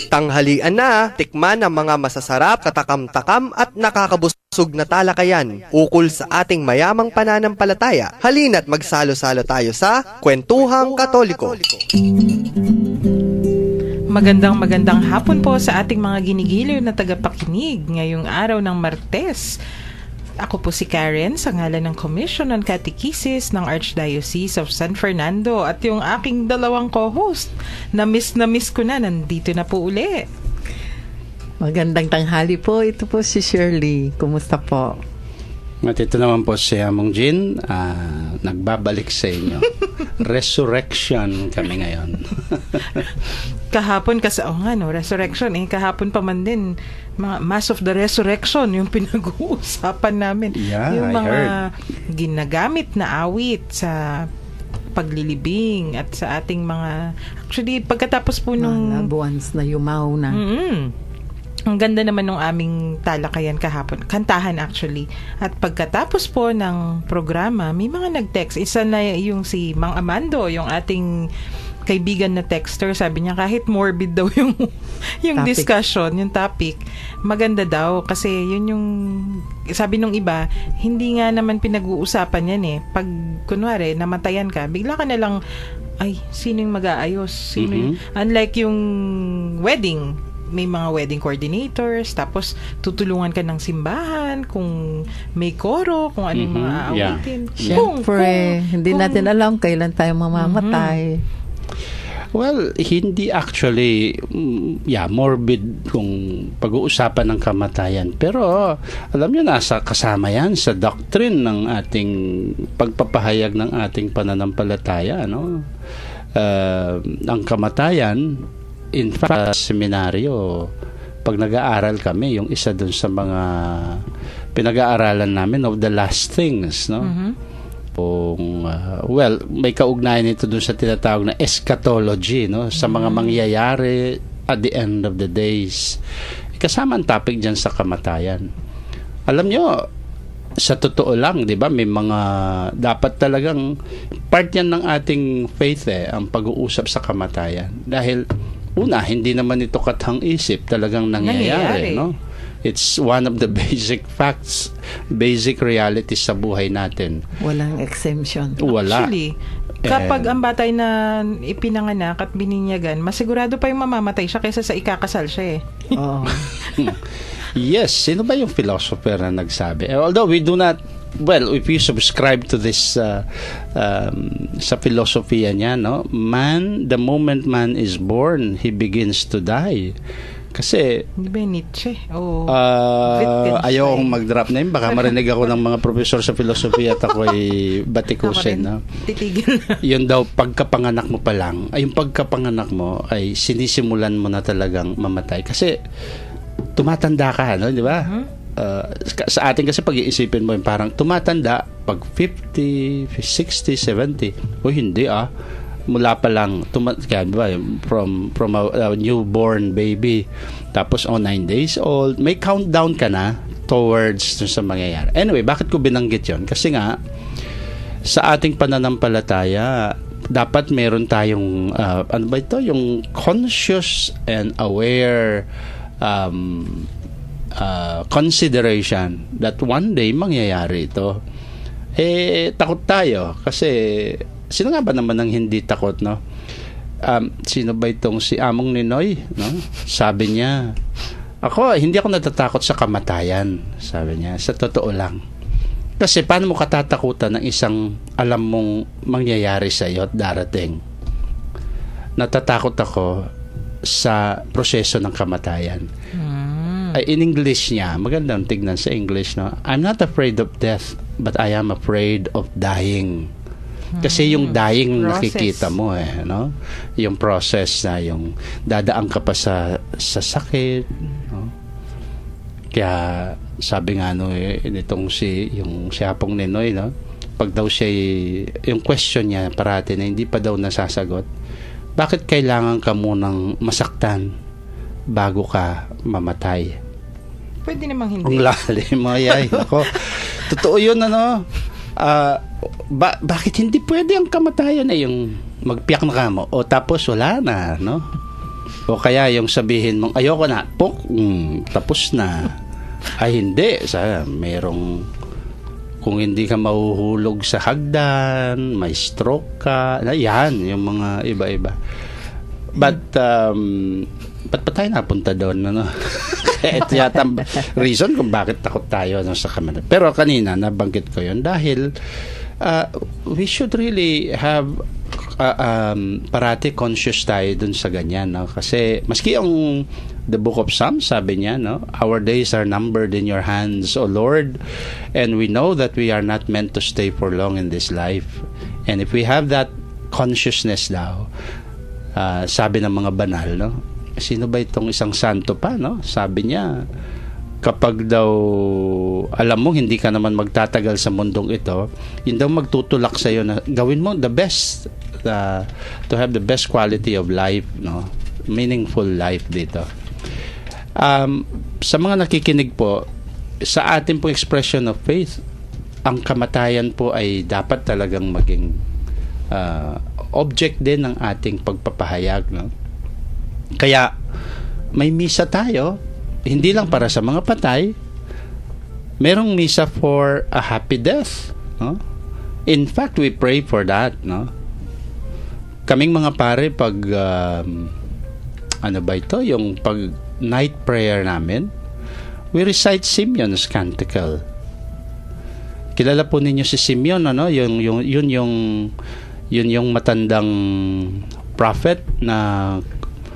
Tanghalian na, tikman ang mga masasarap, katakam-takam at nakakabusog na talakayan ukol sa ating mayamang pananampalataya. Halina't magsalo-salo tayo sa Kwentuhang Katoliko. Magandang hapon po sa ating mga ginigiliw na tagapakinig ngayong araw ng Martes. Ako po si Karen sa ngalan ng Commission on Catechesis ng Archdiocese of San Fernando at yung aking dalawang co-host na miss ko na, nandito na po uli. Magandang tanghali po, ito po si Shirley. Kumusta po? At ito naman po si Among Jean, nagbabalik sa inyo. Resurrection kami ngayon. Kahapon kasi, resurrection. Kahapon pa man din, Mass of the Resurrection, yung pinag-uusapan namin. Yeah, yung mga ginagamit na awit sa paglilibing at sa ating mga... Actually, pagkatapos po nung... Once na yumaw na. Ang ganda naman ng aming talakayan kahapon. Kantahan actually. At pagkatapos po ng programa, may mga nag-text. Isa na yung si Mang Amando, yung ating kaibigan na texter. Sabi niya kahit morbid daw yung topic. Discussion, yung topic. Maganda daw kasi yun yung sabi nung iba, hindi nga naman pinag-uusapan yan eh. Pag kunwari namatayan ka, bigla ka na lang sino yung mag-aayos? Sino yung, unlike yung wedding, may mga wedding coordinators, tapos tutulungan ka ng simbahan kung may koro, kung anong mga aawitin. Siyempre, hindi natin alam kailan tayo mamamatay. Well, hindi actually morbid kung pag-uusapan ng kamatayan. Pero alam niyo, nasa kasama yan sa doctrine ng ating pagpapahayag ng ating pananampalataya, no? Ang kamatayan, in fact, seminaryo, pag nag-aaral kami, yung isa dun sa mga pinag-aaralan namin of the last things, no? May kaugnayan ito dun sa tinatawag na eschatology, no? Sa mga mangyayari at the end of the days. Kasama ang topic dyan sa kamatayan. Alam nyo, sa totoo lang, di ba, may mga dapat talagang part yan ng ating faith ang pag-uusap sa kamatayan. Dahil una, hindi naman ito kathang isip, talagang nangyayari. No? It's one of the basic facts, basic realities sa buhay natin. Walang exemption. Wala. Actually, kapag ang batay na ipinanganak at bininyagan, masigurado pa yung mamamatay siya kaysa sa ikakasal siya eh. Oh. Yes, sino ba yung philosopher na nagsabi? Although we do not, if you subscribe to this sa filosofiya niya, no? The moment man is born, he begins to die. Kasi Nietzsche ayaw akong mag-drop name, baka marinig ako ng mga professor sa filosofiya at ako ay batikusin, no? Titigil na. Yun daw, pagkapanganak mo pa lang, yung pagkapanganak mo ay sinisimulan mo na talagang mamatay kasi tumatanda ka, no? Di ba? Sa atin kasi pag-iisipin mo, parang tumatanda pag 50, 60, 70. Hindi mula pa lang from a newborn baby, tapos 9 days old, may countdown ka na towards sa mangyayari. Anyway, bakit ko binanggit yon? Kasi nga sa ating pananampalataya dapat meron tayong yung conscious and aware consideration that one day mangyayari ito. Takot tayo kasi sino nga ba naman ang hindi takot, no? Sino ba itong si Among Ninoy, no? Sabi niya, hindi ako natatakot sa kamatayan, sabi niya, sa totoo lang. Kasi paano mo katatakutan ng isang alam mong mangyayari sa iyo at darating? Natatakot ako sa proseso ng kamatayan. In English niya, magandang tignan sa English, no? I'm not afraid of death, but I am afraid of dying. Kasi yung dying nakikita mo no? Yung process na yung dadaan ka pa sa sakit, no? Kaya sabi nga nitong si Apong Ninoy, no? Pag daw siya yung question niya parati na hindi pa daw nasasagot, bakit kailangan ka munang masaktan bago ka mamatay? Pwede namang hindi. Ang lalim mo, ako. Totoo yun, ano? Bakit hindi pwede ang kamatayan na yung magpiyak na ka mo o tapos wala na, no? O kaya yung sabihin mong, ayoko na, tapos na. Ay, hindi. Merong, kung hindi ka mahuhulog sa hagdan, may stroke ka, yan, yung mga iba-iba. But, ba't pa tayo napunta doon? Ano? Ito yata reason kung bakit takot tayo sa kamera. Pero kanina, nabanggit ko yun dahil we should really have parati conscious tayo dun sa ganyan. No? Kasi maski yung the book of Psalms, sabi niya, no? Our days are numbered in your hands, O Lord, and we know that we are not meant to stay for long in this life. And if we have that consciousness daw, sabi ng mga banal, no? Sino ba itong isang santo pa, no? Sabi niya, kapag daw alam mo hindi ka naman magtatagal sa mundong ito, yun daw magtutulak sa iyo na gawin mo the best, to have the best quality of life, no? Meaningful life dito. Sa mga nakikinig po, sa ating po expression of faith, ang kamatayan po ay dapat talagang maging object din ng ating pagpapahayag, no? Kaya may misa tayo, hindi lang para sa mga patay, merong misa for a happy death, no? In fact, we pray for that, no? Kaming mga pare, pag ano ba ito, yung pag night prayer namin, we recite Simeon's canticle. Kilala po ninyo si Simeon, ano? Yun yung matandang prophet na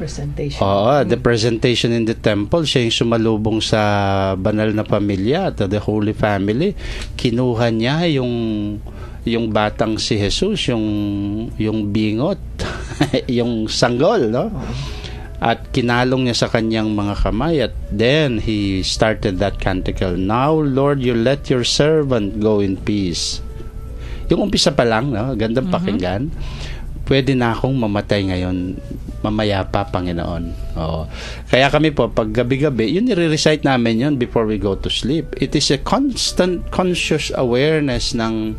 presentation. The presentation in the temple. Siya yung sumalubong sa banal na pamilya, the Holy Family. Kinuha niya yung batang si Jesus, yung bingot, yung sanggol, no? At kinalong niya sa kanyang mga kamay, at then he started that canticle. Now, Lord, you let your servant go in peace. Yung umpisa pa lang, no? Gandang pakinggan. Pwede na akong mamatay ngayon, mamaya pa, Panginoon. Oo. Kaya kami po, pag gabi-gabi, yun nire-recite namin yun before we go to sleep. It is a constant conscious awareness ng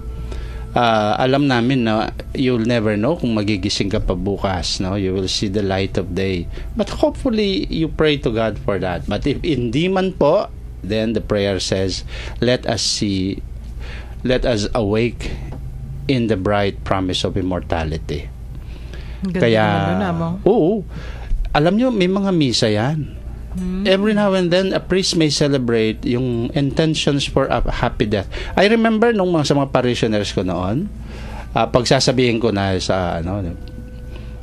alam namin na you'll never know kung magigising ka pa bukas, no? You will see the light of day. But hopefully, you pray to God for that. But if hindi man po, then the prayer says, let us awake in the bright promise of immortality. Kaya, oo, alam nyo, may mga misa yan. Every now and then, a priest may celebrate yung intentions for a happy death. I remember nung sa mga parishioners ko noon, pagsasabihin ko na sa,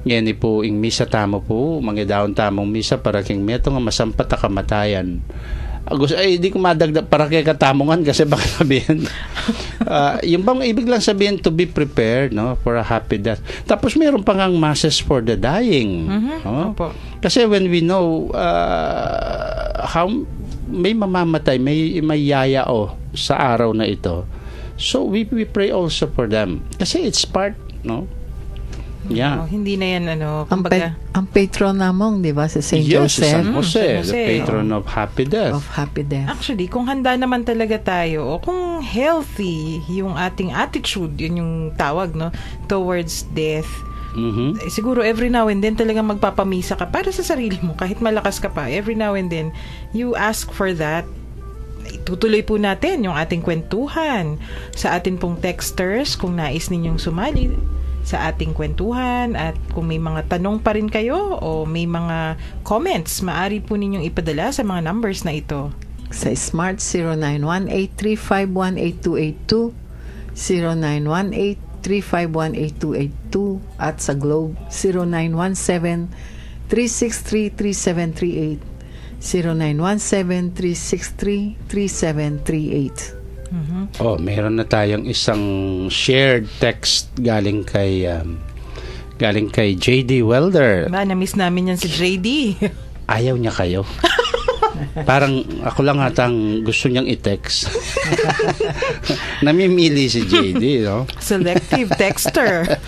ngayon po, ing misa tamo po, mga daon tamong misa, para king meto nga masampat na kamatayan. Hindi ko madagdag para kay katamongan kasi baka sabihin yung bang ibig lang sabihin to be prepared, no, for a happy death. Tapos mayroon pa ngang masses for the dying, no? Kasi when we know how may mamamatay, may yayao sa araw na ito, so we pray also for them kasi it's part, no? Yeah. Hindi na yan, ang patron namong, di ba, si St. Joseph? San Jose, the patron of happy death. Of happy death. Actually, kung handa naman talaga tayo, o kung healthy yung ating attitude, yun yung tawag, no, towards death, siguro every now and then talagang magpapamisa ka para sa sarili mo, kahit malakas ka pa, every now and then, you ask for that. Tutuloy po natin yung ating kwentuhan sa atin pong texters, kung nais ninyong sumali sa ating kwentuhan, at kung may mga tanong pa rin kayo o may mga comments, maaari po ninyong ipadala sa mga numbers na ito. Sa Smart 0918-351-8282, 0918-351-8282, at sa Globe 0917-363-3738, 0917-363-3738. Meron na tayong isang shared text galing kay JD Welder. Na-miss namin yan si JD. Ayaw niya kayo. Parang ako lang atang gusto niyang i-text. Namimili si JD, no? Selective texter.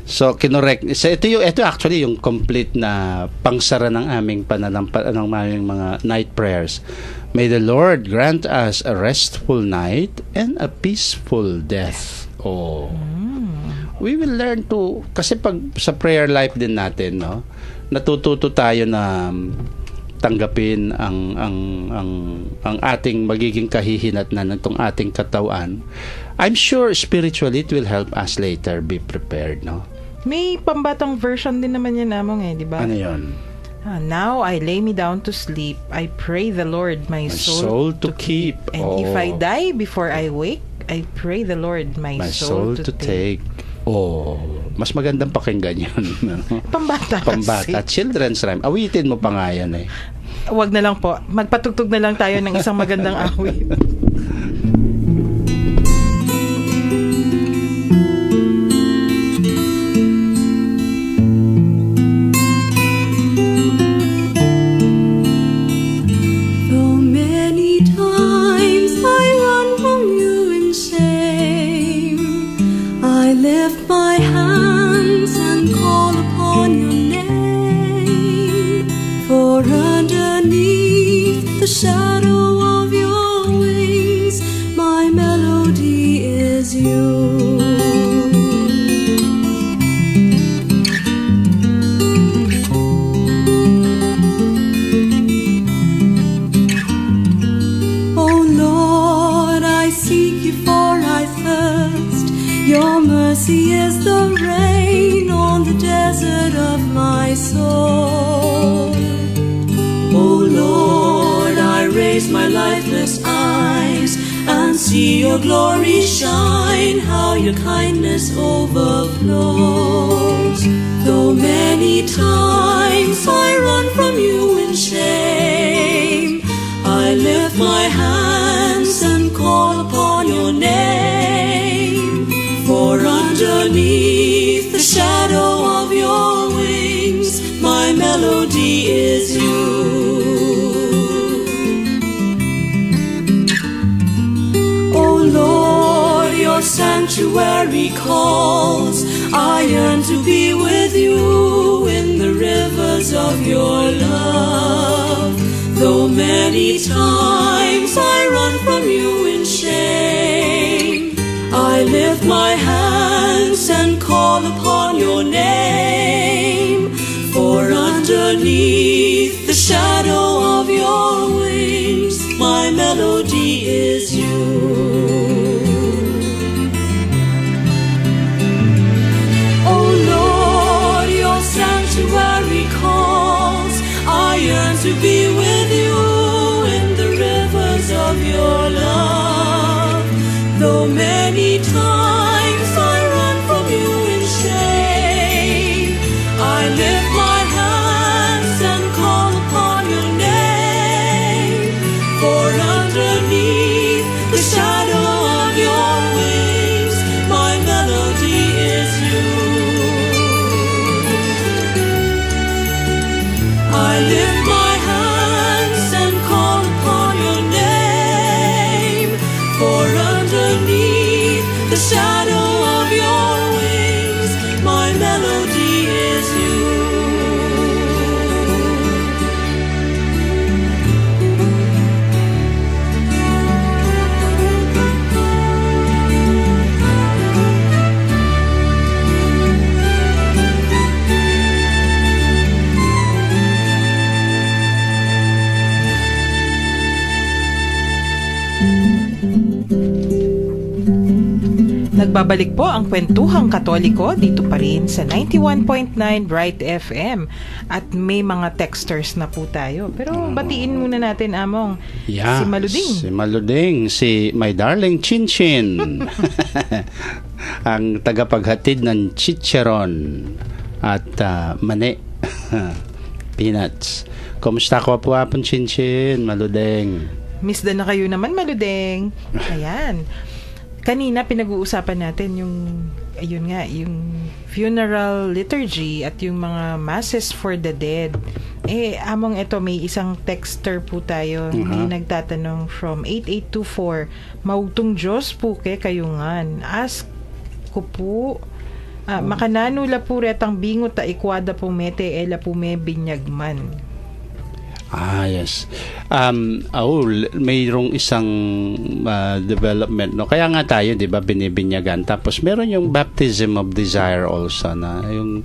So kinorek. So ito actually yung complete na pangsara ng aming ng aming mga night prayers. May the Lord grant us a restful night and a peaceful death. We will learn to, kasi pag sa prayer life din natin, no, natututo tayo na tanggapin ang ating magiging kahihinatnan ng ating katawan, I'm sure spiritually it will help us later be prepared, no? May pambatang version din naman yan, Among, di ba? Ano yun? Now I lay me down to sleep. I pray the Lord my soul to keep. And if I die before I wake, I pray the Lord my soul to take. Mas magandang pakinggan yun. Pambata. Children's rhyme. Awitin mo pa nga yan eh. Wag na lang po. Magpatugtog na lang tayo ng isang magandang awit. Shadow of your wings, my melody is you. Oh Lord, I seek you for I thirst. Your mercy is the rain on the desert of my soul. Oh Lord, raise my lifeless eyes and see your glory shine, how your kindness overflows. Though many times I run from you in shame, I lift my hands and call upon your name. For underneath the shadow of your wings, my melody is you. Lord, your sanctuary calls. I yearn to be with you in the rivers of your love. Though many times I run from you in shame, I lift my hands and call upon your name. For underneath the shadow of your wings, my melody is you. Sanctuary calls. I yearn to be with you in the rivers of your love. Though many times I run from you in shame, I lift my hands and call upon your name. For underneath the shadow of your wings, my melody is you. I lift my hands and call upon your name. For underneath the shadow of your wings, my melody is you. Nagbabalik po ang Kwentuhang Katoliko dito pa rin sa 91.9 Bright FM. At may mga texters na po tayo. Pero batiin muna natin, Among, si Maluding. Si Maluding, si my darling Chinchin. Ang tagapaghatid ng chicharon at mani. Peanuts. Kumusta ko po hapon, Chinchin, Maluding? Miss na kayo naman, Maluding. Ayan. Kanina pinag-uusapan natin yung funeral liturgy at yung mga masses for the dead. Among ito, may isang texter po tayo. May nagtatanong from 8824, maugtong Diyos po kayungan. Ask ko po, makananula po retang bingot ta ikwada po mete ela po me binyagman. Yes. Mayroong isang development, no? Kaya nga tayo, 'di ba, binibinyagan. Tapos meron yung baptism of desire also na yung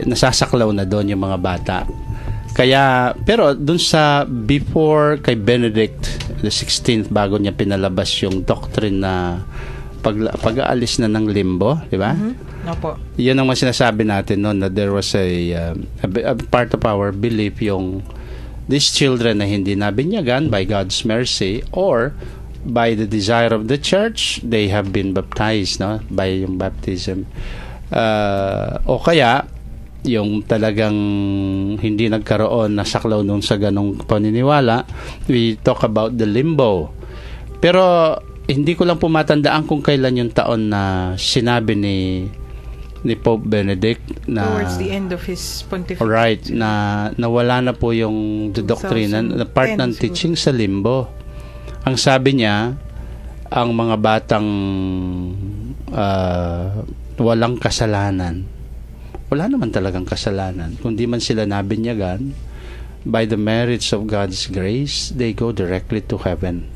nasasaklaw na doon yung mga bata. Kaya, pero dun sa before kay Benedict the 16th, bago niya pinalabas yung doctrine na pag-aalis na ng limbo, di ba? Opo. Yan ang sinasabi natin noon, na there was a part of our belief yung these children na hindi nabinyagan by God's mercy or by the desire of the church, they have been baptized, no? By yung baptism. O kaya yung talagang hindi nagkaroon, nasaklaw nung sa ganong paniniwala, we talk about the limbo. Pero hindi ko lang pumatandaan kung kailan yung taon na sinabi ni Pope Benedict na towards the end of his pontificate. Right, na nawala na po yung the doctrine, na part ng teaching sa limbo. Ang sabi niya, ang mga batang walang kasalanan, wala naman talagang kasalanan. Kung di man sila nabinyagan, by the merits of God's grace, they go directly to heaven.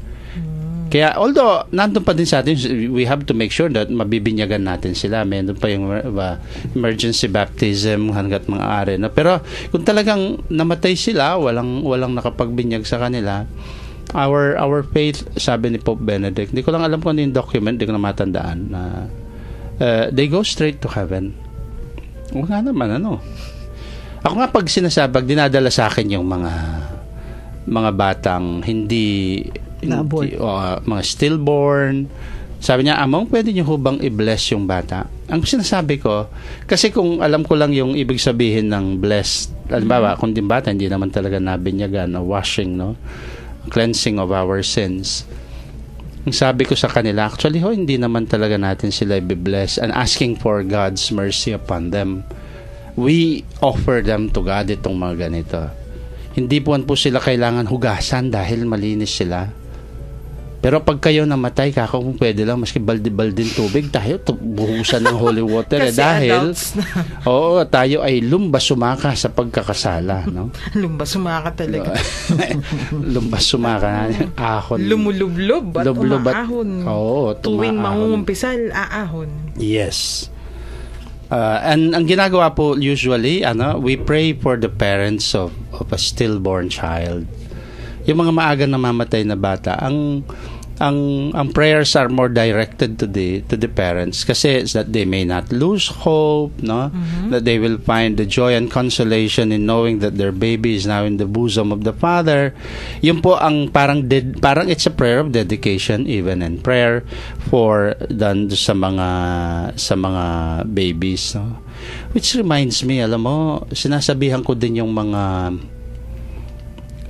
Kaya, although, nandun pa din sa atin, we have to make sure that mabibinyagan natin sila. Meron pa yung emergency baptism hanggat mga ari. No? Pero, kung talagang namatay sila, walang nakapagbinyak sa kanila, our faith, sabi ni Pope Benedict, hindi ko lang alam kung ano yung document, hindi ko na matandaan, na they go straight to heaven. O nga naman, ako nga pag sinasabag, dinadala sa akin yung mga batang hindi mga stillborn. Sabi niya, Among, pwede niyo hubang i-bless yung bata? Ang sinasabi ko, kasi kung alam ko lang yung ibig sabihin ng blessed, alimbawa, kung din bata, hindi naman talaga nabinyagan, washing, no? Cleansing of our sins. Ang sabi ko sa kanila, actually, hindi naman talaga natin sila i-bless and asking for God's mercy upon them. We offer them to God itong mga ganito. Hindi po sila kailangan hugasan dahil malinis sila. Pero pag kayo namatay, kung pwede lang, maski baldi-balding tubig, tayo buhusan ng holy water. Dahil, oo, tayo ay lumba-sumaka sa pagkakasala. No? Lumba-sumaka talaga. Lumba-sumaka. Ahon. Lumulublob at umaahon. Oo, tuwing mangungumpisal, aahon. Yes. And ang ginagawa po usually, we pray for the parents of a stillborn child. Yung mga maagang namamatay na bata, ang prayers are more directed to the parents, kasi it's that they may not lose hope, no? That they will find the joy and consolation in knowing that their baby is now in the bosom of the Father. Yun po ang parang it's a prayer of dedication, even in prayer for sa mga babies, no? Which reminds me, alam mo, sinasabihan ko din yung mga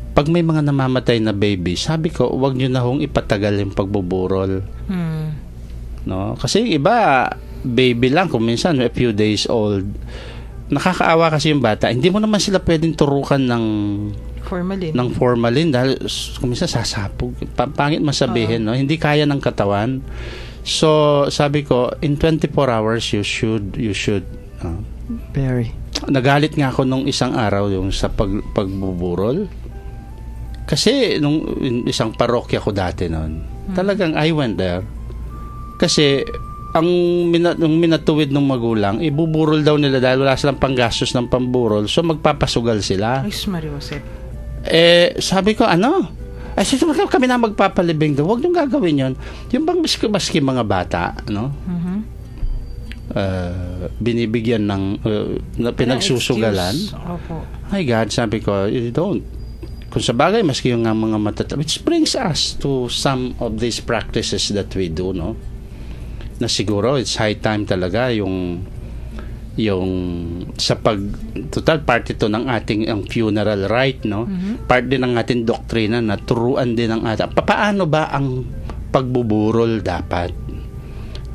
pag may mga namamatay na baby, sabi ko, wag nyo na hong ipatagal yung pagbuburol. No? Kasi yung iba, baby lang, kung minsan a few days old, nakakaawa kasi yung bata. Hindi mo naman sila pwedeng turukan ng formalin dahil kung minsan sasapog. Pangit masabihin, no? Hindi kaya ng katawan. So, sabi ko, in 24 hours, you should Very. Nagalit nga ako nung isang araw yung sa pagbuburol. Kasi nung isang parokya ko dati noon, talagang I went there. Kasi nung minatuwid ng magulang, ibuburol daw nila dahil wala silang panggastos ng pamburol. So magpapasugal sila. Ay, Mariosep. Sabi ko, kami na magpapalibing daw. Huwag niyong gagawin yun. Yung bang maski mga bata, binibigyan ng pinagsusugalan. My God, sabi ko, you don't. Kung sa bagay, maski yung mga matatapos, which brings us to some of these practices that we do, no? Na siguro, it's high time talaga yung sa total part ito ng ating ang funeral rite, no? Part din ng ating doktrina na turuan din ng ating, paano ba ang pagbuburol dapat?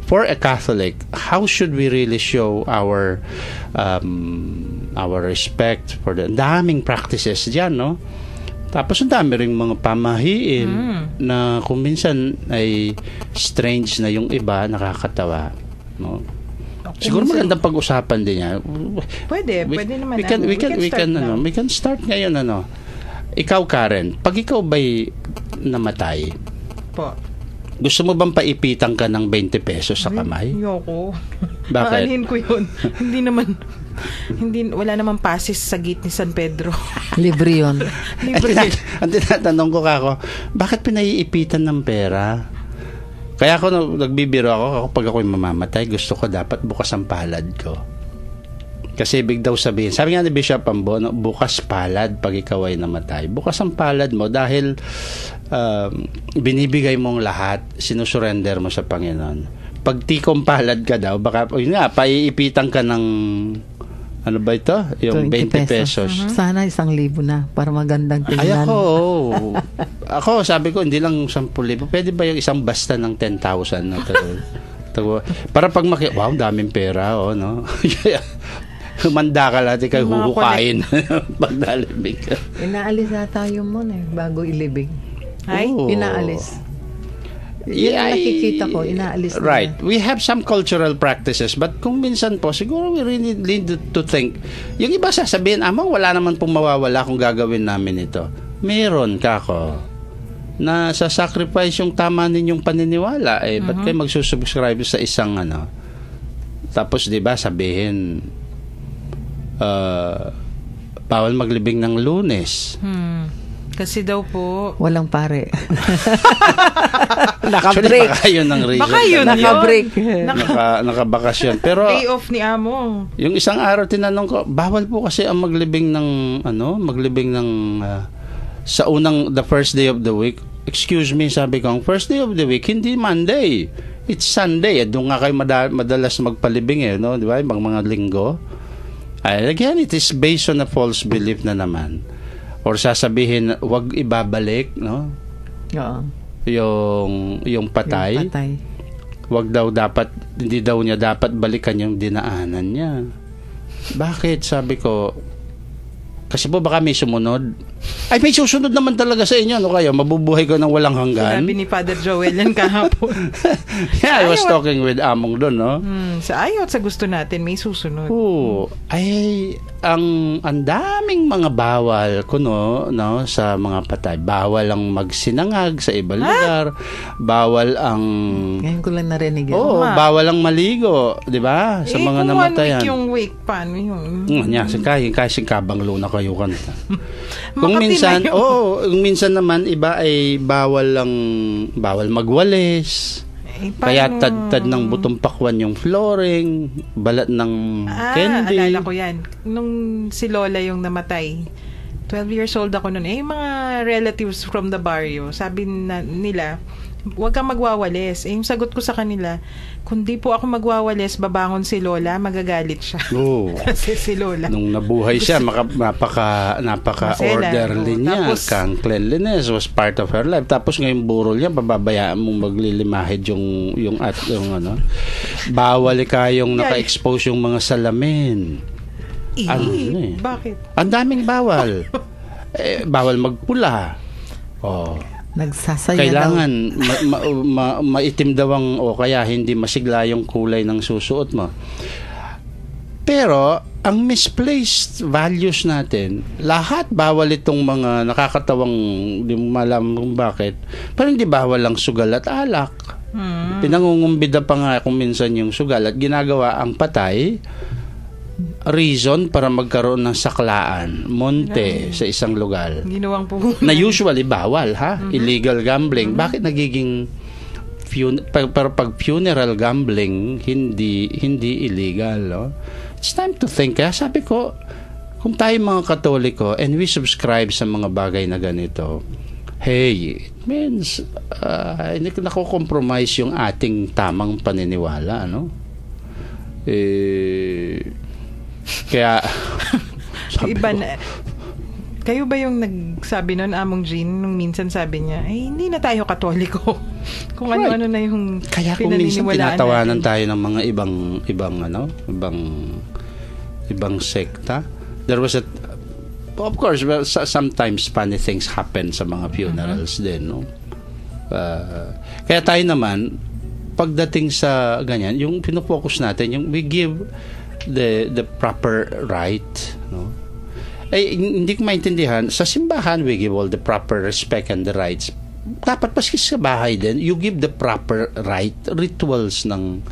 For a Catholic, how should we really show our respect for the daming practices diyan, no? Tapos ang dami ring mga pamahiin na kung minsan ay strange na yung iba, nakakatawa, no? Siguro magandang pag-usapan din yan. Pwede naman. We can start ngayon, Ikaw, Karen, pag ikaw ba'y namatay, po, gusto mo bang paipitan ka ng 20 pesos sa kamay? Ayoko. Bakit? Aanhin ko yun. Hindi naman. Wala namang pasis sa gate ni San Pedro. Libre yun. Ang tinatanong ko kako, bakit pinaiipitan ng pera? Kaya ako nagbibiro ako pag ako'y mamamatay, gusto ko dapat bukas ang palad ko. Kasi ibig daw sabihin, sabi nga ni Bishop Ambo, bukas palad pag ikaw ay namatay. Bukas ang palad mo dahil binibigay mong lahat, sinusurrender mo sa Panginoon. Pag tikong palad ka daw, baka, yun nga, paiipitan ka ng, ano ba ito? Yung 20 pesos. Sana 1,000 na para magandang tingnan. Ay ako, sabi ko, hindi lang 10,000. Pwede ba yung isang basta ng 10,000 na para pag wow, daming pera, no? Humanda ka lahat, ikaw huhukain pag nalibig ka. Inaalis na tayo muna bago ilibig. Ay? Inaalis. Yun ang nakikita ko, inaalis na. Right. We have some cultural practices, but kung minsan po, siguro we really need to think. Yung iba sasabihin, amang wala naman pong mawawala kung gagawin namin ito. Meron kako na sa sacrifice yung tama ninyong paniniwala. Ba't kayo magsusubscribe sa isang tapos diba sabihin bawal maglibing ng Lunes. Kasi daw po walang pare. Naka-break. Baka yun ang reason. Baka yun naka-break. Naka-bakasyon. Pero day off ni amo. Yung isang araw tinanong ko, bawal po kasi ang maglibing ng sa the first day of the week. Excuse me, sabi ko, ang first day of the week hindi Monday. It's Sunday. Doon nga kayo madalas magpalibing no? Di ba? Mga linggo. Again, it is based on a false belief na naman. Or sasabihin, wag ibabalik, no? Oo. Yung patay. Wag daw hindi daw niya dapat balikan yung dinaanan niya. Bakit? Sabi ko, kasi po baka may sumunod. Ay, may susunod naman talaga sa inyo. Ano kayo? Mabubuhay ko ng walang hanggan? Sabi ni Father Joel yan kahapon. Yeah, I was talking with Among doon, no? Sa ayaw at sa gusto natin, may susunod. Ay, ang daming mga bawal kuno, no, sa mga patay. Bawal ang magsinangag sa ibang lugar. Bawal ang... Ngayon ko lang narinig yan. Bawal ang maligo, di ba? Sa mga namatayan. Kung 1 week yung wake, paano yun? Kasi kabanglo na kayo ka na. Kung minsan naman iba ay bawal magwalis. Kaya tad ng butong pakwan yung flooring, balat ng candy. Alala ko yan. Nung si Lola yung namatay, 12 years old ako noon. Mga relatives from the barrio, sabi nila, huwag kang magwawalis. Yung sagot ko sa kanila, kung di po ako magwawalis, babangon si Lola, magagalit siya. Kasi si Lola. Nung nabuhay siya, napaka-orderly niya. Kang cleanliness was part of her life. Tapos ngayong burol niya, pababayaan mong maglilimahid yung bawal kayong naka-expose yung mga salamin. Bakit? Ang daming bawal. Bawal magpula. Nagsasaya kailangan maitim daw o kaya hindi masigla yung kulay ng susuot mo. Pero ang misplaced values natin, lahat bawal itong mga nakakatawang, di mo malam kung bakit, pero hindi bawal ang sugal at alak. Pinangungumbida pa nga kung minsan yung sugal at ginagawa ang patay reason para magkaroon ng saklaan, monte sa isang lugar. Ginawang po na usually bawal, illegal gambling. Bakit nagiging pero pag funeral gambling hindi illegal, no? It's time to think. Kaya sabi ko, kung tayo mga Katoliko and we subscribe sa mga bagay na ganito, hey, it means hindi nako-compromise yung ating tamang paniniwala, no? Kaya iba na. Kayo ba yung nagsabi nun, Among Jean, nung minsan sabi niya, hindi na tayo Katoliko. Kung ano-ano na yung kaya kung minsan tinatawanan tayo ng mga ibang sekta. There was of course, sometimes funny things happen sa mga funerals din, no? Kaya tayo naman, pagdating sa ganyan, yung pinofocus natin, yung we give the proper right, no? Hindi ko maintindihan, sa simbahan we give all the proper respect and the rights. Dapat paski sa bahay din, you give the proper rituals ng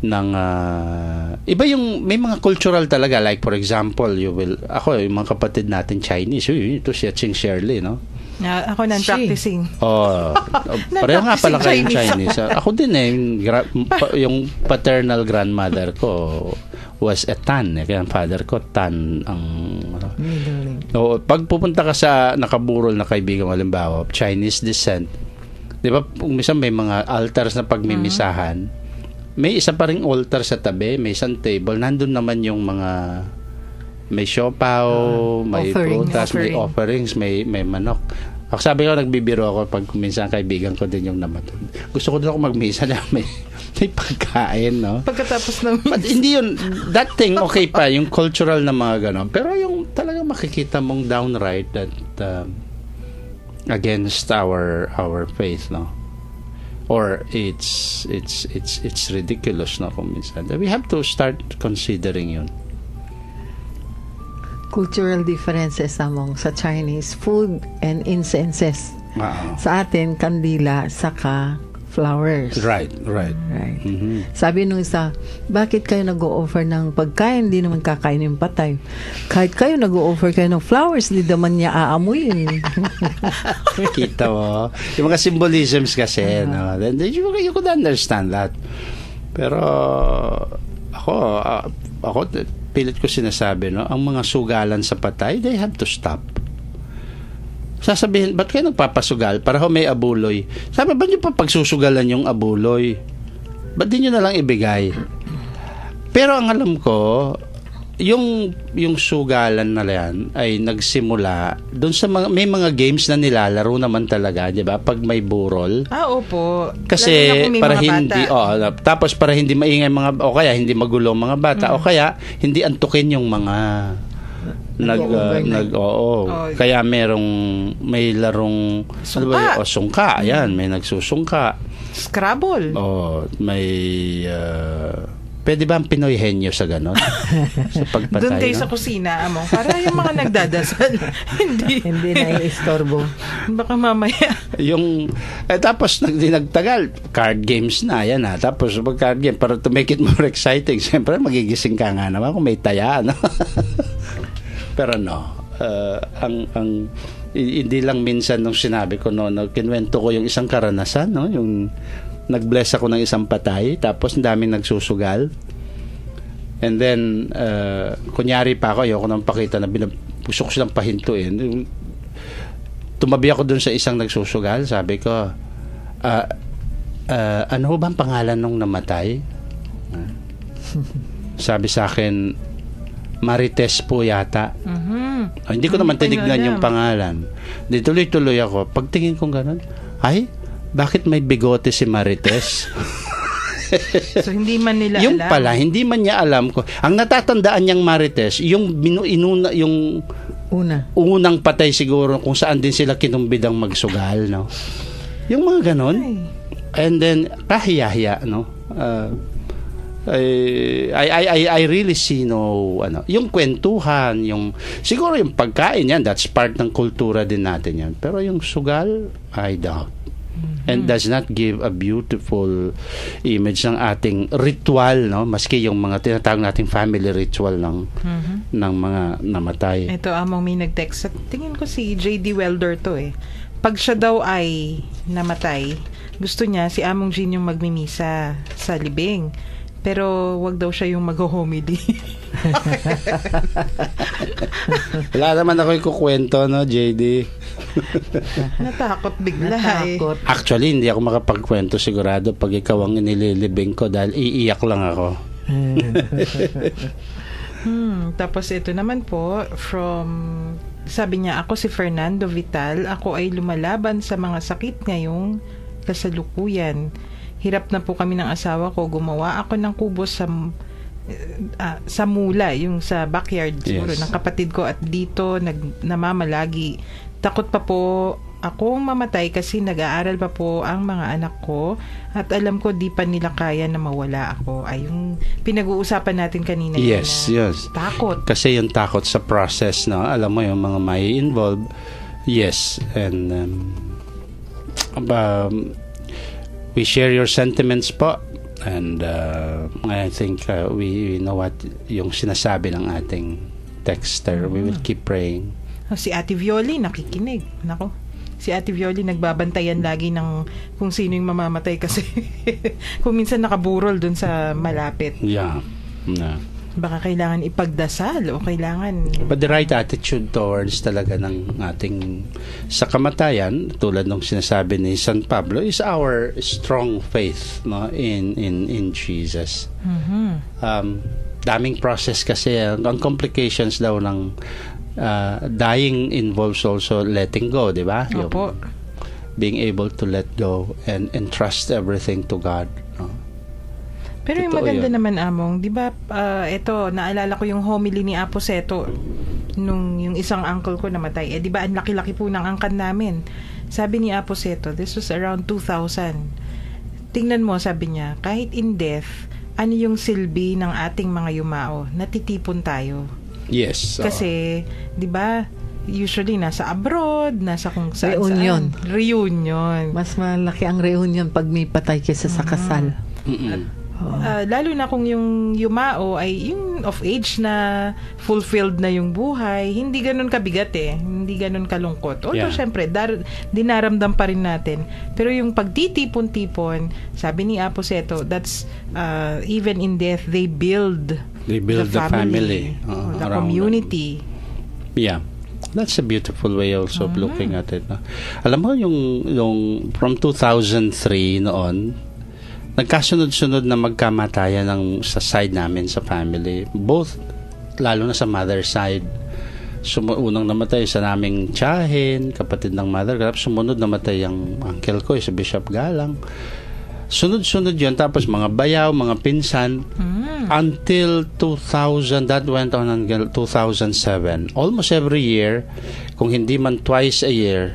iba yung may mga cultural talaga, like for example yung mga kapatid natin Chinese, ito si Ching Shirley, no? Ako non-practicing. Pareho nga pala kayong Chinese. Ako din yung paternal grandmother ko was a Tan. Kaya ang father ko Tan ang pag pupunta ka sa nakaburol na kaibigan, halimbawa Chinese descent, di ba minsan may mga altars na pagmimisahan, may isa pa ring altar sa tabi, may isang table, nandun naman yung mga may siopaw, may prutas, may offerings, may manok. Ako sabi ko, nagbibiro ako pag minsan kaibigan ko din yung namatod. Gusto ko din ako magmisa na may pagkain, no? Pagkatapos ng... But hindi yun, that thing, okay pa, yung cultural na mga ganon. Pero yung talagang makikita mong downright that against our faith, no? Or it's ridiculous, no? Kung minsan. We have to start considering yun. Cultural differences among sa Chinese, food and incenses. Sa atin, kandila, saka flowers. Right. Mm-hmm. Sabi nung isa, bakit kayo nag-o-offer ng pagkain? Hindi naman kakain yung patay. Kahit kayo nag-o-offer kayo ng flowers, hindi naman niya aamuyin. Kita mo. Yung mga symbolisms kasi, no? Then you could understand that. Pero ako pilit ko sinasabi, no, ang mga sugalan sa patay, they have to stop. Sasabihin, ba't kayo nagpapasugal? Para may abuloy. Sabi, ba't nyo pa pagsusugalan yung abuloy? Ba't di nyo na lang ibigay? Pero ang alam ko, yung sugalan na yan ay nagsimula doon sa may mga games na nilalaro naman talaga, di ba? Pag may burol. Opo. Kasi para hindi tapos para hindi maingay o kaya hindi magulo mga bata, o kaya hindi antukin yung mga kaya may larong sungka, ayan, may nagsusungka. Scrabble. May pwede ba ang Pinoy henyo sa ganon? Sa pagpatay, doon kayo sa kusina, Among. Para yung mga nagdadasal. Hindi na i-istorbo. Baka mamaya. Tapos nagtagal, card games na, yan ha. Tapos pag card game, para to make it more exciting, siyempre magigising ka nga naman kung may taya, no? Pero no, hindi lang minsan nung sinabi ko, no, kinuwento ko yung isang karanasan, no, yung nag-bless ako ng isang patay, tapos ang daming nagsusugal. And then, kunyari pa ako, ayoko nang pakita na gusto ko silang pahintuin. Tumabi ako dun sa isang nagsusugal, sabi ko, ano ba ang pangalan nung namatay? Sabi sa akin, Marites po yata. Hindi ko naman tinignan yung pangalan. Di tuloy-tuloy ako. Pagtingin kong gano'n, bakit may bigote si Marites? So hindi man nila yung alam. Pala, hindi man niya alam ko. Ang natatandaan niyang Marites, yung unang patay siguro kung saan din sila kinumbidang magsugal, no? Yung mga ganon. And then kahiya-hiya, no? I really see yung kwentuhan, siguro yung pagkain yan, that's part ng kultura din natin yan. Pero yung sugal, I doubt. And does not give a beautiful image ng ating ritual, no? Maski yung mga tinatawag nating family ritual ng mga namatay. Ito, Among, may nag-text. Tingin ko si J.D. Welder to Pag siya daw ay namatay, gusto niya si Among Jean yung magmimisa sa libing. Pero wag daw siya yung mag-homily. Wala naman ako ikukwento, no, JD? Natakot bigla. Actually, hindi ako makapagkwento sigurado pag ikaw ang inililibing ko dahil iiyak lang ako. Tapos ito naman po, sabi niya, ako si Fernando Vital, ako ay lumalaban sa mga sakit ngayong kasalukuyan. Hirap na po kami ng asawa ko. Gumawa ako ng kubo sa mula, yung sa backyard siguro, ng kapatid ko, at dito namamalagi. Takot pa po akong mamatay kasi nag-aaral pa po ang mga anak ko at alam ko di pa nila kaya na mawala ako. Ay, yung pinag-uusapan natin kanina. Yes. Takot. Kasi yung takot sa process, no? Alam mo yung mga may involve. Yes. And we share your sentiments po. And I think we know what yung sinasabi ng ating texter. We will keep praying. Si Ate Violi nakikinig. Nako. Si Ate Violi nagbabantayan lagi ng kung sino yung mamamatay kasi kung minsan nakaburol dun sa malapit. Yeah. Baka kailangan ipagdasal o kailangan... But the right attitude towards talaga ng ating sa kamatayan, tulad ng sinasabi ni San Pablo, is our strong faith, no, in Jesus. Daming process kasi. Ang complications daw ng dying involves also letting go, di ba? Opo. Being able to let go and entrust everything to God. No? Pero yung Totoo maganda yun. naman, Among, di ba, ito, naalala ko yung homily ni Apo Seto nung yung isang uncle ko namatay. Di ba, ang laki-laki po ng angkan namin. Sabi ni Apo Seto, this was around 2000. Tingnan mo, sabi niya, kahit in death, ano yung silbi ng ating mga yumao? Natitipon tayo. Yes. Kasi, di ba, usually nasa abroad, nasa kung saan. Reunion. Reunion. Mas malaki ang reunion pag may patay kaysa sa kasal. Lalo na kung yung yumao ay yung of age na fulfilled na yung buhay, hindi ganun kabigat hindi ganun kalungkot. Although syempre dinaramdam pa rin natin. Pero yung pagtitipon-tipon, sabi ni Apo Seto, that's even in death they build the family, the community. Yeah. That's a beautiful way also of looking at it. No? Alam mo yung from 2003 noon, nagkasunod-sunod na magkamatayan sa side namin sa family. Both, lalo na sa mother side. Unang namatay sa naming tiyahin, kapatid ng mother. Sumunod namatay ang uncle ko, si Bishop Galang. Sunod-sunod yun. Tapos mga bayaw, mga pinsan. Until 2000, that went on until 2007. Almost every year, kung hindi man twice a year.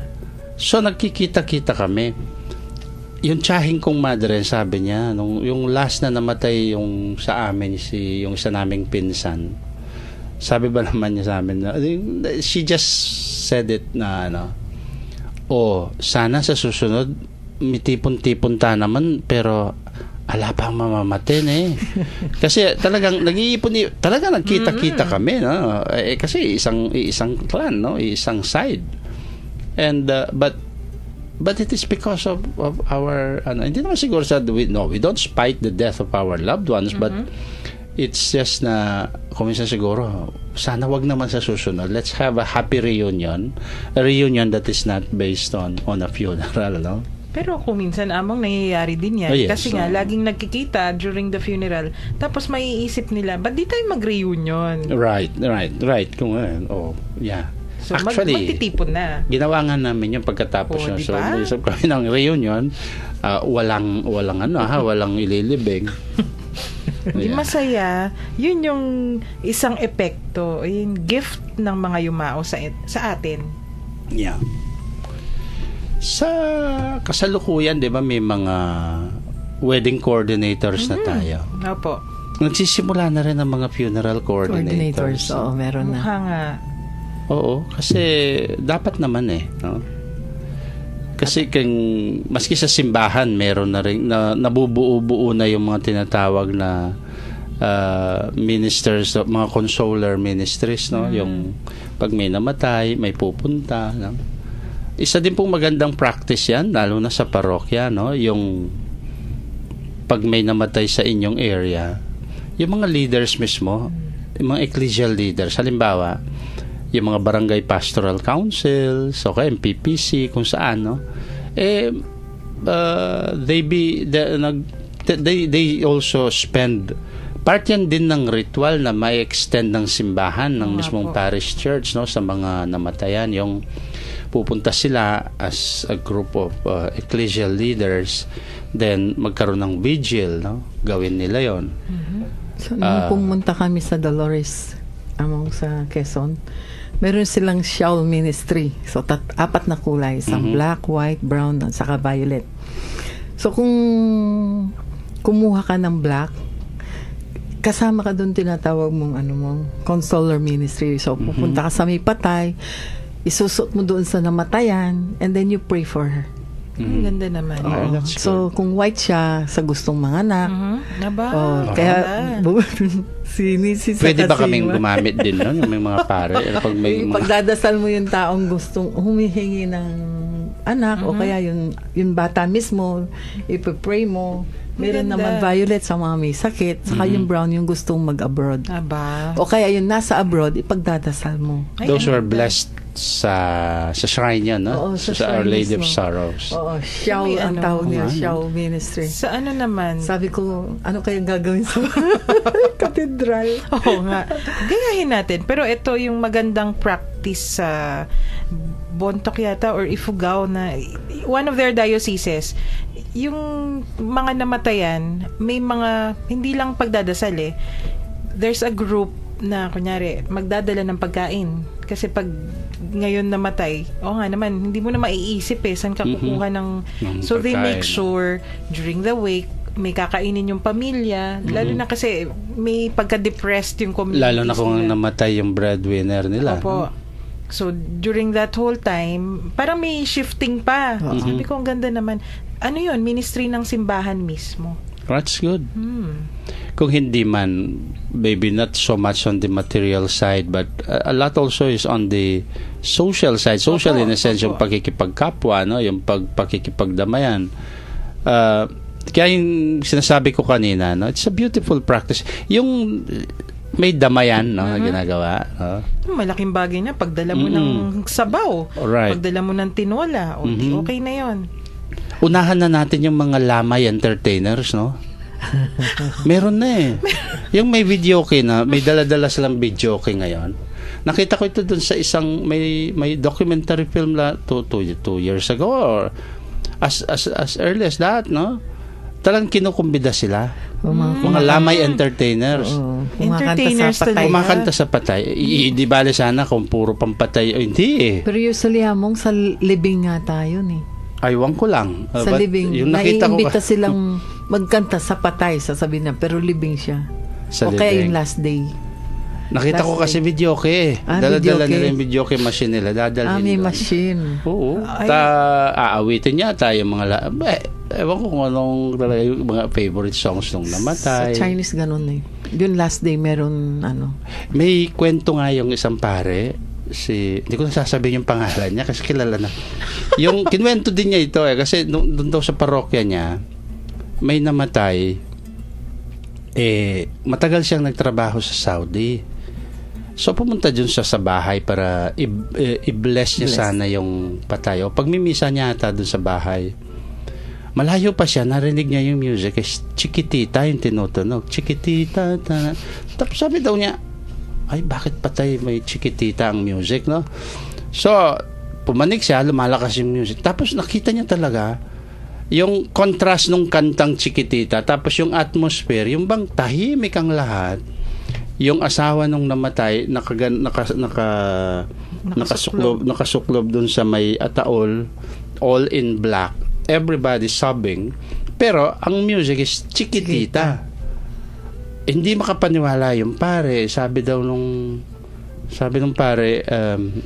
So, nagkikita-kita kami. Yung tiyahing kong madre, sabi niya, yung last na namatay yung sa amin, yung isa naming pinsan, sabi ba naman niya sa amin, she just said it na, sana sa susunod, mitipon-tipon ta naman, pero ala pang mamamatin Kasi talagang nag-iipon, talagang nagkita-kita kami, no? Kasi isang clan, no? Isang side. And, but it is because of our hindi naman siguro we don't spite the death of our loved ones, but it's just na kuminsan siguro sana wag naman sa susunod, let's have a happy reunion, a reunion that is not based on a funeral, no? Pero kung minsan, Among, nangyayari din yan. Kasi nga, laging nagkikita during the funeral. Tapos maiisip nila, ba't di tayo mag-reunion? Right. Kung yeah. So, actually, magtitipon na. Ginawa nga namin yung pagkatapos yun. Diba? So, isip kami ng reunion, walang ililibing. Hindi masaya. Yun yung isang epekto, yung gift ng mga yumao sa atin. Yeah. Sa kasalukuyan, di ba, may mga wedding coordinators na tayo. Opo. Nagsisimula na rin ang mga funeral coordinators. Oo, meron na. Mukha nga. Oo, kasi dapat naman no? Kasi maski sa simbahan meron na rin nabubuo-buo na yung mga tinatawag na ministers, mga consoler ministries, no? Yung pag may namatay, may pupunta, no? Isa din pong magandang practice yan, lalo na sa parokya, no? Yung pag may namatay sa inyong area, yung mga leaders mismo, yung mga ecclesial leaders, halimbawa yung mga barangay pastoral councils, okay, MPPC, kung saan, no? They also spend, part yan din ng ritual na may extend ng simbahan ng mismong parish church, no, sa mga namatayan, yung pupunta sila as a group of ecclesial leaders, then magkaroon ng vigil, no? Gawin nila yon. So, nung pumunta kami sa Dolores, sa Quezon, meron silang shawl ministry. So, 4 na kulay. Isang black, white, brown, at saka violet. So, kung kumuha ka ng black, kasama ka doon, tinatawag mong consoler ministry. So, pupunta ka sa may patay, isusot mo doon sa namatayan, and then you pray for her. Ang ganda naman. Oh, Oo. that's So, kung white siya, sa gustong mga anak, Aba, kaya wala. si Mrs. Pwede ba kasi, kaming gumamit din nun? Yung may mga pare? Pag may mga... pagdadasal mo yung taong gustong humihingi ng anak o kaya yung bata mismo, ipipray mo. Meron Maganda. naman violet sa mga may sakit, saka yung brown yung gustong mag-abroad. Aba. O kaya yung nasa abroad, ipagdadasal mo. Ay, Those who ang are ganda. blessed sa shrine yan, no? Oo, sa sa Our shrine Lady of mismo. Sorrows. Oo, Xiao May ang ano, tawag niya, ano? Xiao Ministry. Sa ano naman? Sabi ko, ano kaya gagawin sa katedral? Oo nga. Gayahin natin. Pero ito yung magandang practice sa Bontoc yata or Ifugao na one of their dioceses. Yung mga namatayan, may mga, hindi lang pagdadasal there's a group na, kunyari, magdadala ng pagkain. Kasi pag ngayon namatay, nga naman, hindi mo na maiisip saan ka kukuha ng... So they pagkain, make sure, during the wake, may kakainin yung pamilya. Lalo na kasi may pagka-depressed yung community. Lalo na kung namatay yung breadwinner nila. Opo. So, during that whole time, parang may shifting pa. Sabi ko, ang ganda naman. Ano yun? Ministry ng simbahan mismo. That's good. Kung hindi man, maybe not so much on the material side, but a lot also is on the social side. Social in a sense, yung pagkikipagkapwa, no? Yung pakikipagdamayan. Kaya yung sinasabi ko kanina, no? It's a beautiful practice. Yung may damayan, no, na ginagawa. No? Malaking bagay na. Pagdala mo ng sabaw. Alright. Pagdala mo ng tinola. Okay na yon. Unahan na natin yung mga lamay entertainers, no? Meron na Yung may videoke na, may dala-dala silang videoke ngayon. Nakita ko ito dun sa isang, may documentary film la 2 years ago or as early as that, no? Talagang kinukumbida sila. Mga lamay entertainers. Entertainers Kumakanta sa patay. Kumakanta sa patay. Di bale sana kung puro pampatay o hindi Pero usually hamong sa libing nga tayo Aywan ko lang. sa But libing. yung nakita ko Naiimbita silang magkanta sa patay, sasabihin na, pero libing siya. Sa O kaya libing. yung last day. Nakita ko kasi videoke. Dala-dala videoke. nila yung videoke machine nila. Dadalhin May doon. machine. Oo. Aawitin niya tayo mga ewan ko kung anong talaga yung mga favorite songs nung namatay. Sa Chinese ganun Yung last day meron May kwento nga yung isang pare, hindi ko nasasabihin yung pangalan niya kasi kilala na. Yung kinwento din niya ito kasi doon daw sa parokya niya, may namatay, matagal siyang nagtrabaho sa Saudi. So pumunta dun siya sa bahay para i-bless niya sana yung patay. O pagmimisa niya ata dun sa bahay, malayo pa siya, narinig niya yung music, Chiquitita yung tinutunog. Chiquitita. Tapos sabi daw niya, ay bakit patay may Chiquitita ang music, no? So pumanik siya, lumalakas yung music. Tapos nakita niya talaga yung contrast nung kantang Chiquitita, tapos yung atmosphere, yung bang tahimik ang lahat. Yung asawa nung namatay nakasuklob dun sa may ataol, all in black, everybody sobbing, pero ang music is Chiquitita. Hindi makapaniwala yung pare. Sabi nung pare,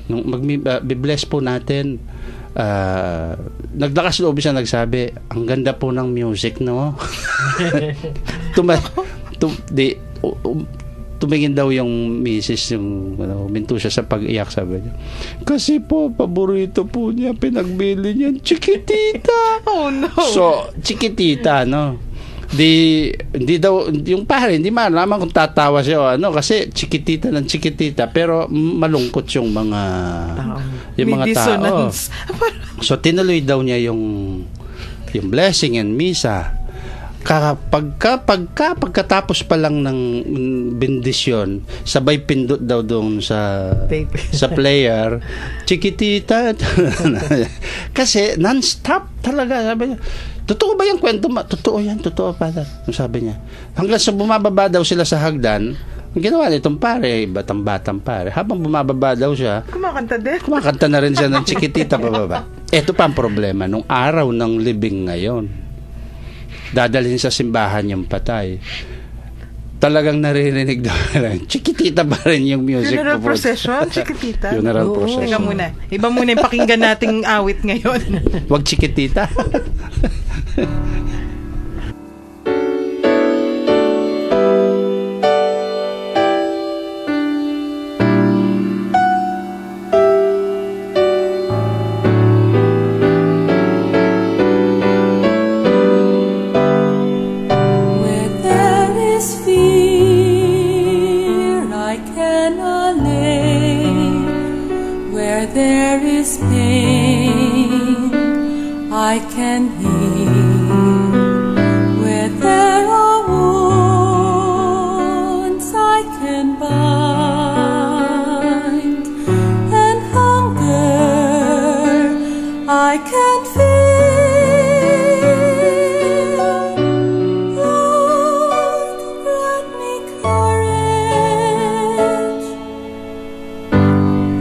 nung bi-bless po natin, naglakas loob siya, nagsabi, ang ganda po ng music, no? Tumingin daw yung misis, huminto siya sa pag-iyak, sabi niya. Kasi po, paborito po niya, pinagbili niya, Chiquitita. Oh no. So, Chiquitita, no? Hindi daw, yung pare, hindi malaman kung tatawa siya o kasi Chiquitita ng Chiquitita, pero malungkot yung mga tao. So, tinuloy daw niya yung blessing and misa. Pagkatapos pa lang ng bendisyon, sabay pindot daw doon sa player, Chiquitita. Kasi non-stop talaga, sabi niya. Totoo ba yung kwento mo? Totoo yan, totoo, Father. Sabi niya. Hanggang sa bumababa daw sila sa hagdan, ang ginawa nitong pare, batang pare, habang bumababa daw siya, kumakanta na rin siya ng Chiquitita pababa. Ito pa ang problema, nung araw ng libing ngayon, dadalhin sa simbahan yung patay. talagang naririnig daw. Chiquitita pa rin yung music. Funeral procession, Chiquitita. Funeral Oo. procession. Teka muna. Iba muna yung pakinggan nating awit ngayon. Wag Chiquitita. Where there is fear, I cannot lay. Where there is pain, I can heal. Where there are wounds, I can bind. And hunger, I can feel. Lord, grant me courage.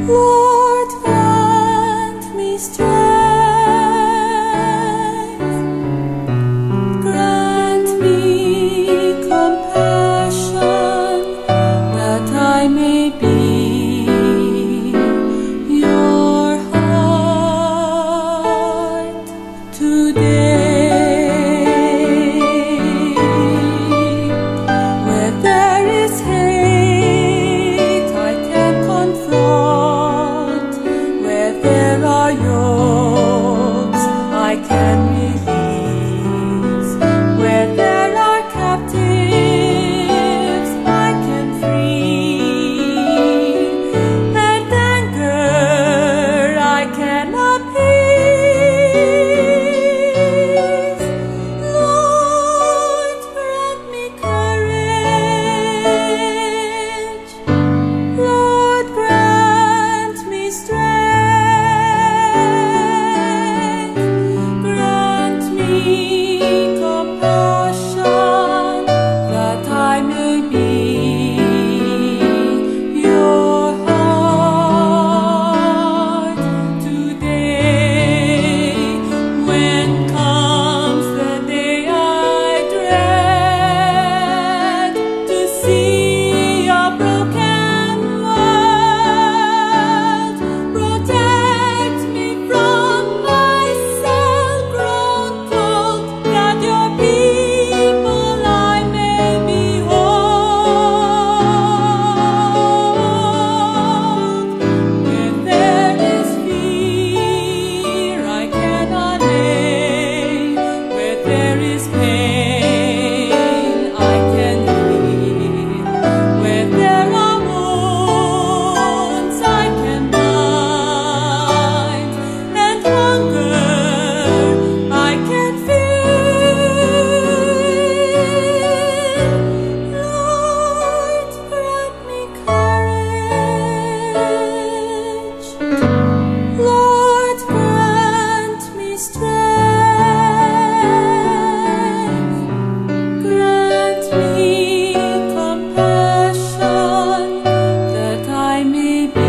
Lord, grant me strength. Grant me compassion, that I may be your heart today. Where there is hate, I can confront. Where there are yokes, I can release. Where there are captives, I can free. And anger, I can appease. Lord, grant me courage. Lord, grant me strength. Grant me compassion, that I may be your heart today. When comes the day I dread, to see a broken world, protect me from myself grown cold, that your people I may be whole. Where there is fear, I cannot lay. Where there is pain, I can heal. Where there are wounds, I can bind. And hunger, I can feel. Lord, grant me courage. Lord, grant me strength. Grant me compassion, that I may be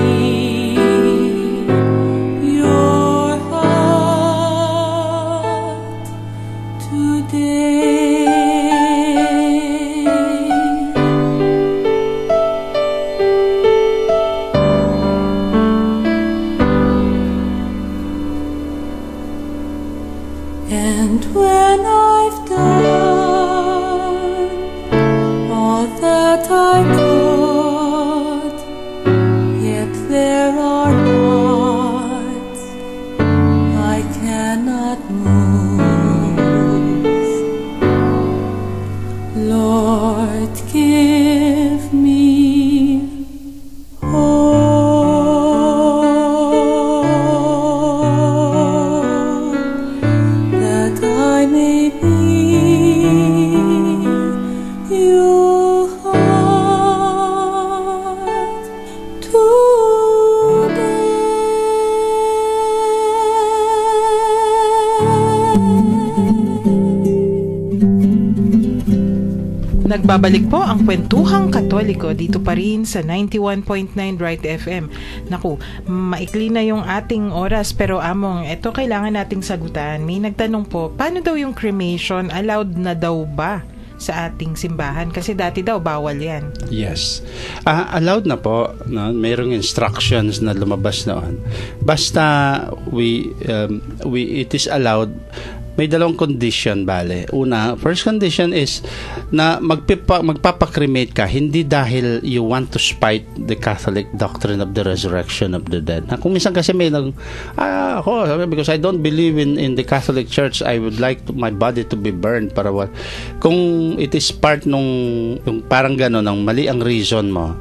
your heart today. And when I've done all that I could, yet there are hearts I cannot move. Lord, give me hope, that I may be your heart today. Nagbabalik po ang Kwentuhang Katoliko dito pa rin sa 91.9 Bright FM. Naku, maikli na yung ating oras, pero among, eto kailangan nating sagutan. May nagtanong po, paano daw yung cremation? Allowed na daw ba sa ating simbahan. Kasi dati daw, bawal yan. Yes. Allowed na po. No? Mayroong instructions na lumabas noon. Basta it is allowed. May dalawang condition, bale. Una, first condition is na magpapakremate ka hindi dahil you want to spite the Catholic doctrine of the resurrection of the dead. Kung minsan kasi may because I don't believe in the Catholic Church, I would like my body to be burned para what? Kung it is part yung parang gano'n, ng mali ang reason mo,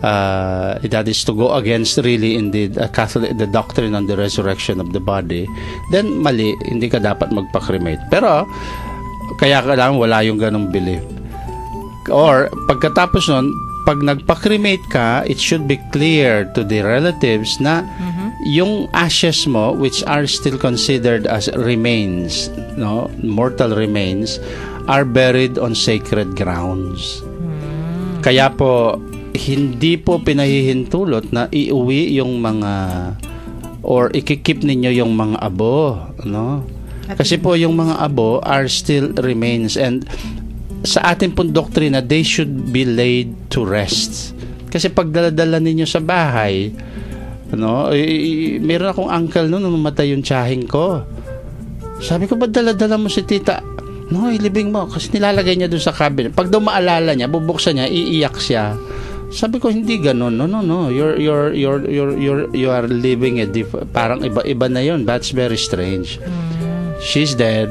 that is to go against really indeed the doctrine on the resurrection of the body, then mali, hindi ka dapat magpa-cremate. Pero kaya kailangan wala yung ganong belief. Or pagkatapos nun, pag nagpa-cremate ka, it should be clear to the relatives na yung ashes mo, which are still considered as remains, no, mortal remains, are buried on sacred grounds. Kaya po hindi po pinahihintulot na iuwi yung mga or ikikip ninyo yung mga abo, no? Kasi po yung mga abo are still remains, and sa ating pong doktrina, they should be laid to rest. Kasi pag daladala ninyo sa bahay, no, meron akong uncle noon nung mamatay yung tiyahing ko. Sabi ko, ba't daladala mo si tita? No, ilibing mo, kasi nilalagay niya doon sa cabinet. Pag daw maalala niya, bubuksan niya, iiyak siya. Sabi ko, hindi ganoon. No. You are living parang iba na yon. That's very strange. She's dead.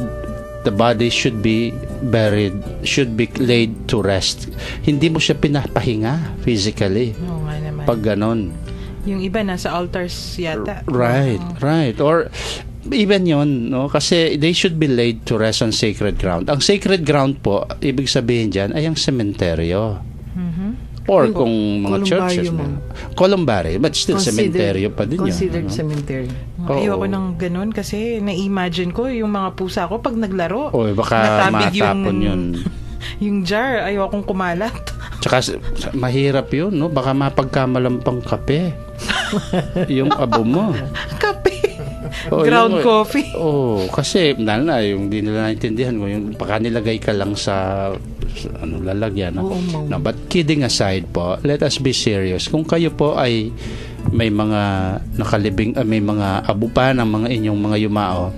The body should be buried, should be laid to rest. Hindi mo siya pinapahinga physically. Oo nga naman. Pag ganon. Yung iba nasa altars yata. Right. Or even yon, no? Kasi they should be laid to rest on sacred ground. Ang sacred ground po, ibig sabihin dyan, ay ang sementeryo. Or kung mga churches na. Columbary, but still cementerio pa din yun. Considered cemetery. Ayoko nang ganun kasi na-imagine ko yung mga pusa ko pag naglaro. Baka matapon yun. Yung jar, ayokong kumalat. Tsaka mahirap yun, no? Baka mapagkamalampang kape. Yung abo mo. Kape. Ground coffee. Kasi yung di nila naintindihan ko, yung baka nilagay ka lang sa lalagyan. No, but kidding aside po, let us be serious. Kung kayo po ay may mga nakalibing, may mga abo pa ng mga inyong mga yumao,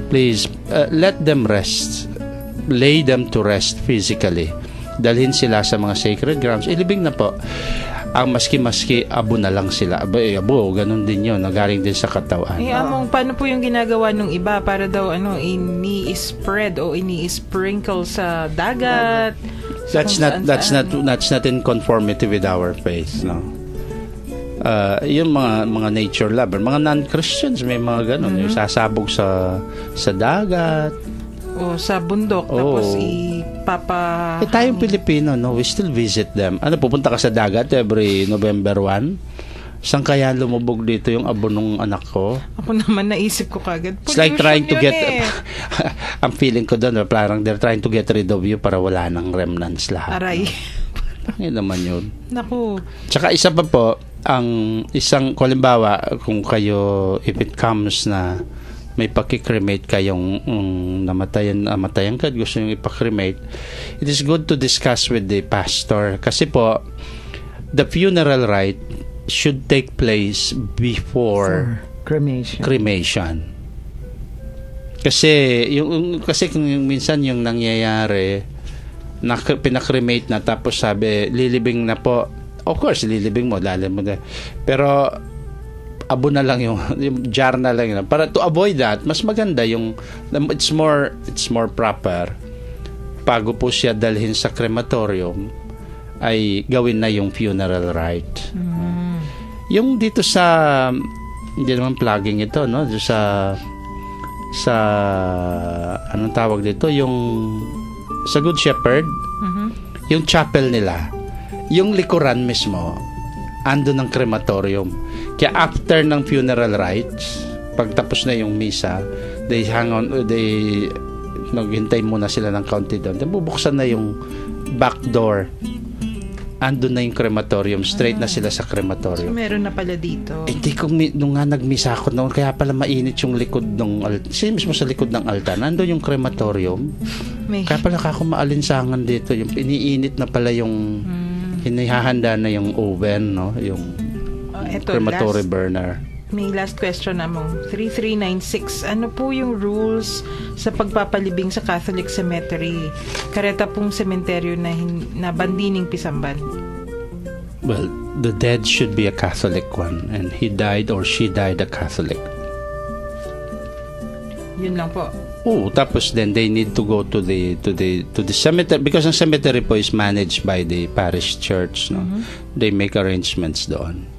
please, let them rest. Lay them to rest physically. Dalhin sila sa mga sacred grounds. Ilibing na po. Ang maski abo na lang sila. Abo, ganun din yun. Nagaling din sa katawan. Among, paano po yung ginagawa nung iba para daw ini-spread o ini-sprinkle sa dagat? That's not in conformity with our faith, no. Yung mga nature lover, mga non-Christians may mga ganun, yung sasabog sa dagat. O sa bundok, tapos tayong Pilipino, no, we still visit them. Pupunta ka sa dagat every November 1? Saan kaya lumubog dito yung abo nung anak ko? Ako naman naisip ko kagad. It's like trying to get ang feeling ko doon, parang they're trying to get rid of you para wala nang remnants lahat. Aray. Ngayon naman yun. Naku. Tsaka isa pa po, ang isang, halimbawa, kung kayo, if it comes na may pakikremate kayong namatayan ka, gusto nyo ipakremate, it is good to discuss with the pastor. Kasi po, the funeral rite should take place before cremation. Kasi kung minsan yung nangyayari, pinakremate na tapos sabi, lilibing na po. Of course, lilibing mo, lalim mo na. Pero abo na lang yung jar na lang yun. Para to avoid that, mas maganda yung it's more proper bago po siya dalhin sa crematorium ay gawin na yung funeral rite. Yung dito sa hindi naman plugging ito, no, sa anong tawag dito, yung sa Good Shepherd, yung chapel nila, yung likuran mismo ando ng crematorium. Kaya after ng funeral rites, pagtapos na yung misa, naghintay muna sila ng kaunti doon. Bubuksan na yung back door andun na yung crematorium. Straight na sila sa So, crematorium. meron na pala dito. Hindi ko, nung nga nagmisa ako noon, kaya pala mainit yung likod ng mismo sa likod ng altar. Nandun yung crematorium. May, Kaya pala ako maalinsangan dito. Yung iniinit na pala yung hinihahanda na yung oven, no? Yung eto, crematory last, burner. may last question namong 3396. Ano po yung rules sa pagpapalibing sa Catholic Cemetery? Kareta pong sementeryo na Bandining Pisamban. Well, the dead should be a Catholic one, and he died or she died a Catholic. Yun lang po. Oh, tapos then they need to go to the cemetery, because ang cemetery po is managed by the parish church, no? They make arrangements doon.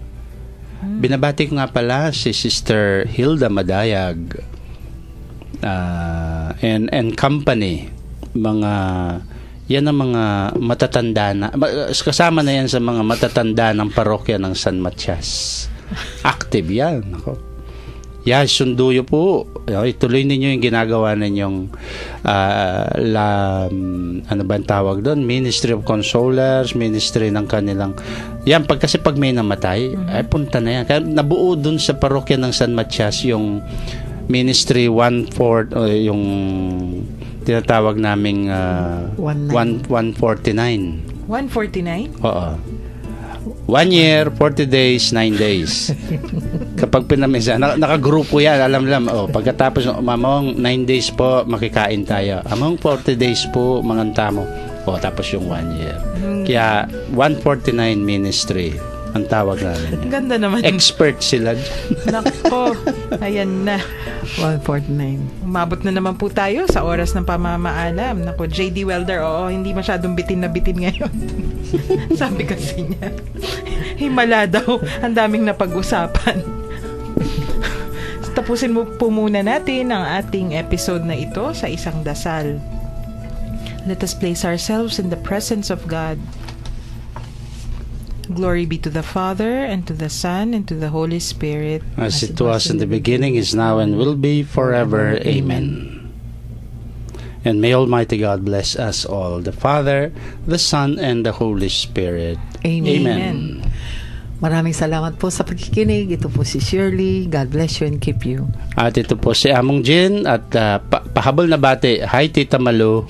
Binabati ko nga pala si Sister Hilda Madayag and company. Yan ang mga matatanda na, kasama na yan sa mga matatanda ng parokya ng San Matias. Active yan. Ako. Yeah, sunduyo po. Ituloy ninyo yung ginagawa ninyong ano ba ang tawag doon? Ministry of Consolers, ministry ng kanilang yan, kasi pag may namatay, ay punta na yan. Kaya nabuo doon sa parokya ng San Matias yung ministry 1/4, yung tinatawag naming 149. 149? Oo. 1 year, 40 days, 9 days. Kapag pinamisa, nakagrupo yan, alam. Pagkatapos, among 9 days po, makikain tayo. Among 40 days po, manganta mo. Tapos yung 1 year. Kaya, 149 ministry, ang tawag namin. Ganda naman. Expert sila. Nako, ayan na. 149. Umabot na naman po tayo sa oras ng pamamaalam. Nako, J.D. Welder, hindi masyadong bitin na bitin ngayon. Sabi kasi niya, himala daw, ang daming napag-usapan. Tapusin mo po muna natin ang ating episode na ito sa isang dasal. Let us place ourselves in the presence of God. Glory be to the Father, and to the Son, and to the Holy Spirit. As it was in the beginning, is now, and will be forever. Amen. And may Almighty God bless us all, the Father, the Son, and the Holy Spirit. Amen. Maraming salamat po sa pagkikinig. Ito po si Shirley. God bless you and keep you. At ito po si Among Jin, at pahabol na bati. Hi, Tita Malu.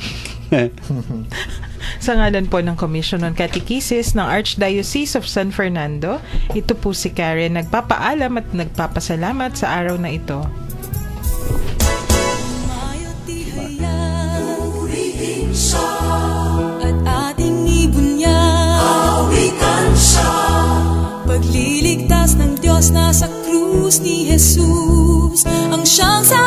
Sa ngalan po ng Commission on Catechesis ng Archdiocese of San Fernando, ito po si Karen, nagpapaalam at nagpapasalamat sa araw na ito. Purihin siya at ating ibunyan. Awitan siya. Pagliligtas ng Diyos na sa krus ni Jesus, ang siyang sa